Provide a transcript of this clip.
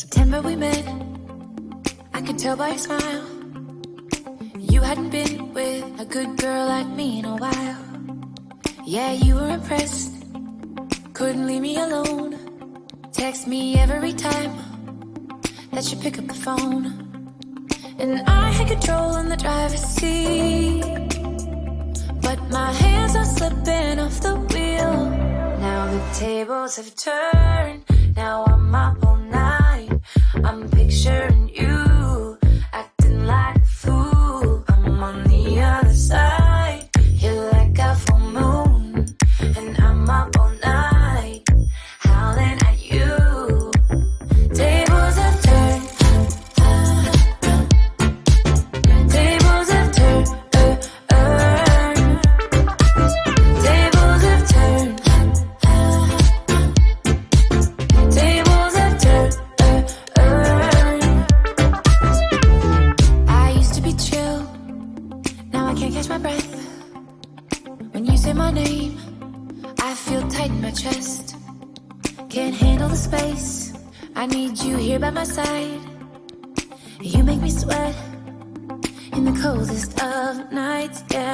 September we met, I could tell by your smile. You hadn't been with a good girl like me in a while. Yeah, you were impressed, couldn't leave me alone. Text me every time that you pick up the phone. And I had control in the driver's seat, but my hands are slipping off the wheel. Now the tables have turned, now I'm up all night. I'm picturing you, acting like a fool. I'm on the other side, you're like a full moon, and I'm up all night, howling at you. Tables have turned, tables have turned, tables have turned, tables have turned. I used to be chill, now I can't catch my breath. When you say my name, I feel tight in my chest. Can't handle the space, I need you here by my side. You make me sweat in the coldest of nights, yeah.